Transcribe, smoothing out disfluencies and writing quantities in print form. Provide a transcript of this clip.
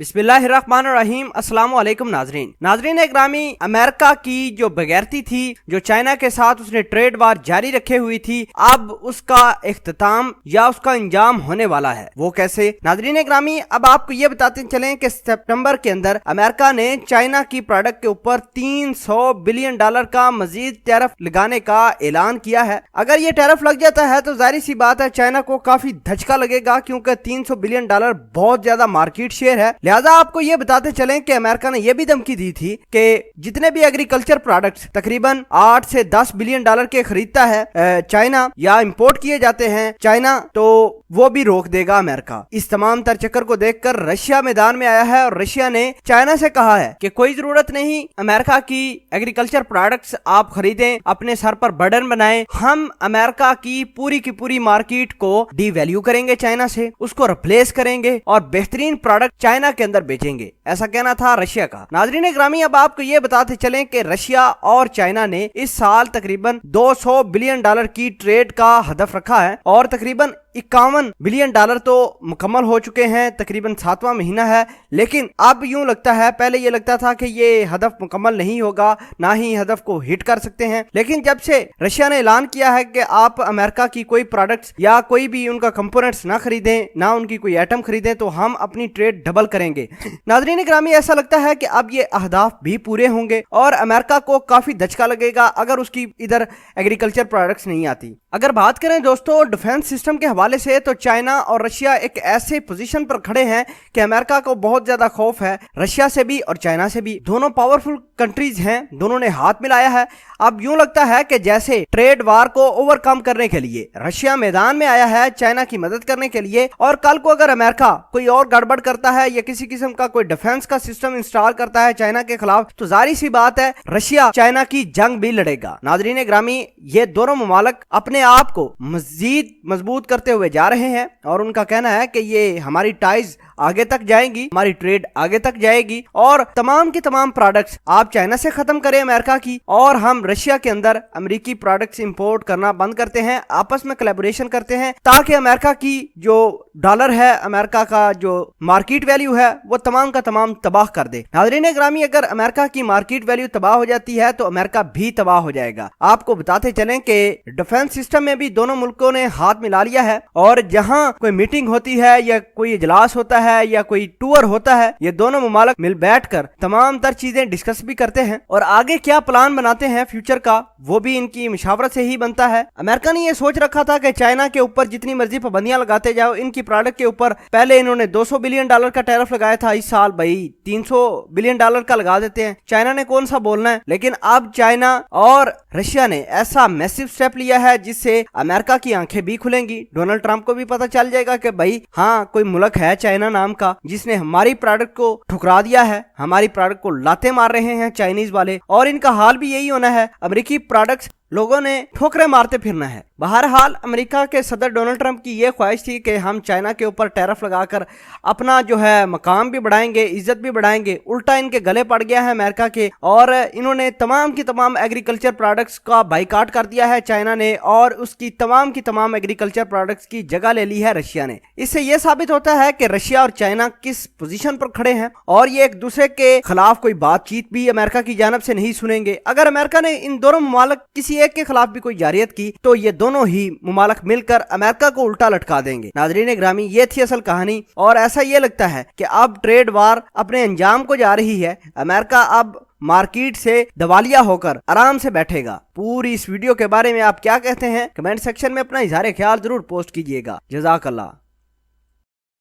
बिस्मिल्लाहिर्रहमानिर्रहीम। अस्सलाम वालेकुम नाजरीन ग्रामी, अमेरिका की जो बगैरती थी, जो चाइना के साथ उसने ट्रेड वार जारी रखे हुई थी, अब उसका इख्तिताम या उसका अंजाम होने वाला है। वो कैसे? नाजरीन ग्रामी, अब आपको ये बताते चलें कि सितंबर के अंदर अमेरिका ने चाइना की प्रोडक्ट के ऊपर 300 बिलियन डॉलर का मजीद टैरिफ लगाने का ऐलान किया है। अगर ये टैरिफ लग जाता है तो जाहिर सी बात है चाइना को काफी धचका लगेगा, क्योंकि 300 बिलियन डॉलर बहुत ज्यादा मार्केट शेयर है। लिहाजा आपको ये बताते चलें कि अमेरिका ने यह भी धमकी दी थी कि जितने भी एग्रीकल्चर प्रोडक्ट्स तकरीबन 8 से 10 बिलियन डॉलर के खरीदता है चाइना या इंपोर्ट किए जाते हैं चाइना, तो वो भी रोक देगा अमेरिका। इस तमाम तर चक्कर को देखकर रशिया मैदान में आया है और रशिया ने चाइना से कहा है कि कोई जरूरत नहीं अमेरिका की एग्रीकल्चर प्रोडक्ट्स आप खरीदें, अपने सर पर बर्डन बनाएं। हम अमेरिका की पूरी मार्केट को डीवैल्यू करेंगे, चाइना से उसको रिप्लेस करेंगे और बेहतरीन प्रोडक्ट चाइना के अंदर बेचेंगे। ऐसा कहना था रशिया का। नाजरीन ग्रामी, अब आपको ये बताते चलें कि रशिया और चाइना ने इस साल तकरीबन 200 बिलियन डॉलर की ट्रेड का हदफ रखा है और तकरीबन 51 बिलियन डॉलर तो मुकम्मल हो चुके हैं। तकरीबन 7वां महीना है, लेकिन अब यूं लगता है, पहले ये लगता था कि ये हदफ मुकम्मल नहीं होगा, ना ही हदफ को हिट कर सकते हैं। लेकिन जब से रशिया ने ऐलान किया है कि आप अमेरिका की कोई प्रोडक्ट्स या कोई भी उनका कंपोनेंट्स ना खरीदें, ना उनकी कोई आइटम खरीदें, तो हम अपनी ट्रेड डबल करेंगे। नाज़रीन ग्रामी, ऐसा लगता है कि अब ये अहदाफ भी पूरे होंगे और अमेरिका को काफी धचका लगेगा अगर उसकी इधर एग्रीकल्चर प्रोडक्ट्स नहीं आती। अगर बात करें दोस्तों डिफेंस सिस्टम के हवाले से, तो चाइना और रशिया एक ऐसे पोजीशन पर खड़े हैं कि अमेरिका को बहुत ज्यादा खौफ है रशिया से भी और चाइना से भी। दोनों पावरफुल कंट्रीज हैं, दोनों ने हाथ मिलाया है। अब यूं लगता है कि जैसे ट्रेड वार को ओवरकम करने के लिए रशिया मैदान में आया है चाइना की मदद करने के लिए, और कल को अगर अमेरिका कोई और गड़बड़ करता है या किसी किस्म का कोई डिफेंस का सिस्टम इंस्टॉल करता है चाइना के खिलाफ, तो जाहिर सी बात है रशिया चाइना की जंग भी लड़ेगा। नाजरीन ग्रामी, ये दोनों ममालिक अपने आप को मजीद मजबूत करते हुए जा रहे हैं और उनका कहना है कि ये हमारी टाइज आगे तक जाएंगी, हमारी ट्रेड आगे तक जाएगी और तमाम की तमाम प्रोडक्ट्स आप चाइना से खत्म करें अमेरिका की, और हम रशिया के अंदर अमेरिकी प्रोडक्ट्स इंपोर्ट करना बंद करते हैं, आपस में कोलैबोरेशन करते हैं, ताकि अमेरिका की जो डॉलर है, अमेरिका का जो मार्केट वैल्यू है, वो तमाम का तमाम तबाह कर दे। नाज़रीन ग्रामी, अगर अमेरिका की मार्केट वैल्यू तबाह हो जाती है तो अमेरिका भी तबाह हो जाएगा। आपको बताते चलें कि डिफेंस सिस्टम में भी दोनों मुल्कों ने हाथ मिला लिया है और जहां कोई मीटिंग होती है या कोई इजलास होता है या कोई टूर होता है, ये दोनों मुमालिक मिल बैठकर तमाम तर चीजें डिस्कस भी करते हैं और आगे क्या प्लान बनाते हैं फ्यूचर का, वो भी इनकी मशावरत से ही बनता है। अमेरिका ने ये सोच रखा था कि चाइना के ऊपर जितनी मर्जी पाबंदियां लगाते जाओ, इनकी प्रोडक्ट के ऊपर पहले इन्होंने 200 बिलियन डॉलर का टैरिफ लगाया था, इस साल भाई 300 बिलियन डॉलर का लगा देते हैं। चाइना ने कौन सा बोलना है। लेकिन अब चाइना और रशिया ने ऐसा मैसिव स्टेप लिया है जिससे अमेरिका की आंखें भी खुलेंगी। डोनाल्ड ट्रंप को भी पता चल जाएगा कि भाई हाँ, कोई मुल्क है चाइना नाम का जिसने हमारी प्रोडक्ट को ठुकरा दिया है, हमारी प्रोडक्ट को लाते मार रहे हैं चाइनीज वाले, और इनका हाल भी यही होना है। अमेरिकी प्रोडक्ट्स लोगों ने ठोकरे मारते फिरना है। बहरहाल अमेरिका के सदर डोनाल्ड ट्रंप की यह ख्वाहिश थी कि हम चाइना के ऊपर टैरिफ लगाकर अपना जो है मकाम भी बढ़ाएंगे, इज्जत भी बढ़ाएंगे। उल्टा इनके गले पड़ गया है अमेरिका के और इन्होंने तमाम की तमाम एग्रीकल्चर प्रोडक्ट्स का बाइकाट कर दिया है चाइना ने, और उसकी तमाम की तमाम एग्रीकल्चर प्रोडक्ट्स की जगह ले ली है रशिया ने। इससे यह साबित होता है कि रशिया और चाइना किस पोजीशन पर खड़े हैं और ये एक दूसरे के खिलाफ कोई बातचीत भी अमेरिका की जानब से नहीं सुनेंगे। अगर अमेरिका ने इन दोनों ममालिक किसी एक के खिलाफ भी कोई जारियत की तो ये दोनों ही मुमालिक मिलकर अमेरिका को उल्टा लटका देंगे। नाजरीन ग्रामी, ये थी असल कहानी और ऐसा ये लगता है कि अब ट्रेड वार अपने अंजाम को जा रही है। अमेरिका अब मार्केट से दिवालिया होकर आराम से बैठेगा। पूरी इस वीडियो के बारे में आप क्या कहते हैं? कमेंट सेक्शन में अपना इजहार ख्याल जरूर पोस्ट कीजिएगा। जज़ाकल्लाह।